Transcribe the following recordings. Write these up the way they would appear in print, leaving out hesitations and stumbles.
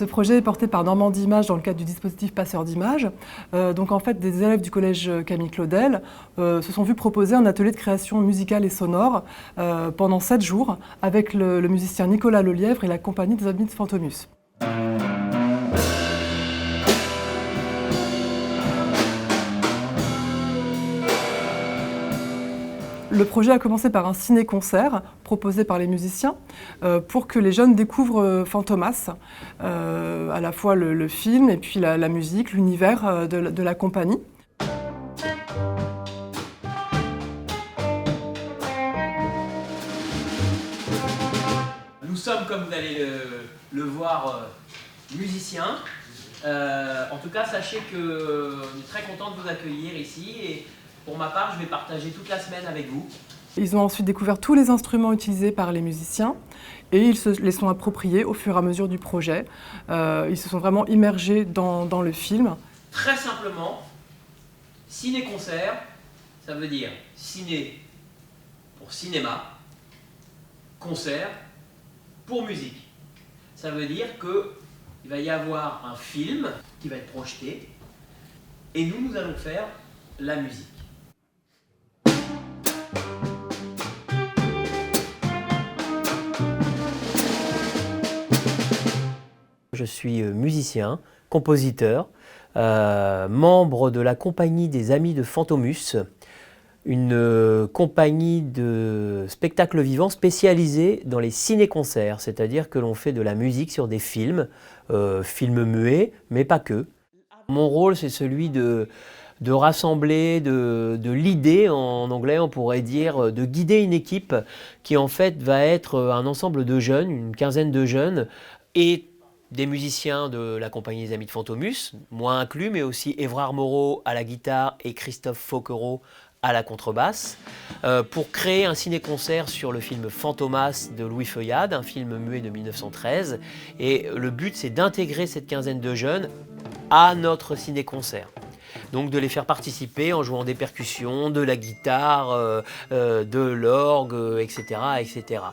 Ce projet est porté par Normandie Images dans le cadre du dispositif Passeurs d'images. Donc en fait, des élèves du collège Camille Claudel se sont vus proposer un atelier de création musicale et sonore pendant 7 jours avec le musicien Nicolas Lelièvre et la compagnie des Amis de Fantomus. Le projet a commencé par un ciné-concert proposé par les musiciens pour que les jeunes découvrent Fantomas, à la fois le film et puis la musique, l'univers de la compagnie. Nous sommes, comme vous allez le voir, musiciens. En tout cas, sachez qu'on est très content de vous accueillir ici. Et pour ma part, je vais partager toute la semaine avec vous. Ils ont ensuite découvert tous les instruments utilisés par les musiciens et ils se les sont appropriés au fur et à mesure du projet. Ils se sont vraiment immergés dans le film. Très simplement, ciné-concert, ça veut dire ciné pour cinéma, concert pour musique. Ça veut dire qu'il va y avoir un film qui va être projeté et nous allons faire la musique. Je suis musicien, compositeur, membre de la compagnie des Amis de Fantomus, une compagnie de spectacles vivants spécialisée dans les ciné-concerts, c'est-à-dire que l'on fait de la musique sur des films, films muets, mais pas que. Mon rôle, c'est celui de rassembler, de l'idée, en anglais on pourrait dire, de guider une équipe qui en fait va être un ensemble de jeunes, une quinzaine de jeunes, et des musiciens de la compagnie des Amis de Fantomus, moi inclus, mais aussi Évrard Moreau à la guitare et Christophe Fauquereau à la contrebasse, pour créer un ciné-concert sur le film Fantomas de Louis Feuillade, un film muet de 1913. Et le but, c'est d'intégrer cette quinzaine de jeunes à notre ciné-concert. Donc de les faire participer en jouant des percussions, de la guitare, de l'orgue, etc. etc.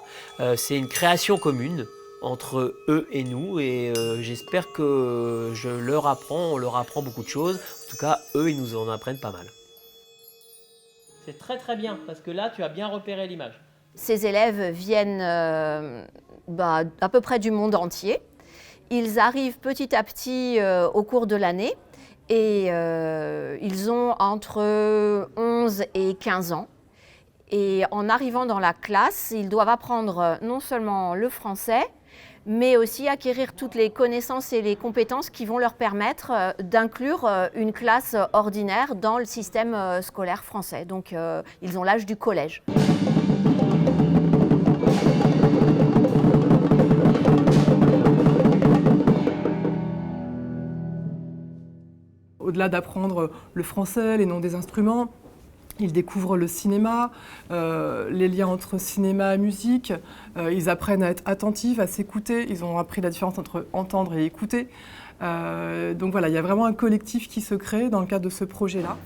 C'est une création commune entre eux et nous, et j'espère que on leur apprend beaucoup de choses. En tout cas, eux, ils nous en apprennent pas mal. C'est très très bien, parce que là, tu as bien repéré l'image. Ces élèves viennent à peu près du monde entier. Ils arrivent petit à petit au cours de l'année et ils ont entre 11 et 15 ans. Et en arrivant dans la classe, ils doivent apprendre non seulement le français, mais aussi acquérir toutes les connaissances et les compétences qui vont leur permettre d'inclure une classe ordinaire dans le système scolaire français. Donc ils ont l'âge du collège. Au-delà d'apprendre le français, les noms des instruments, ils découvrent le cinéma, les liens entre cinéma et musique. Ils apprennent à être attentifs, à s'écouter. Ils ont appris la différence entre entendre et écouter. Donc voilà, il y a vraiment un collectif qui se crée dans le cadre de ce projet-là.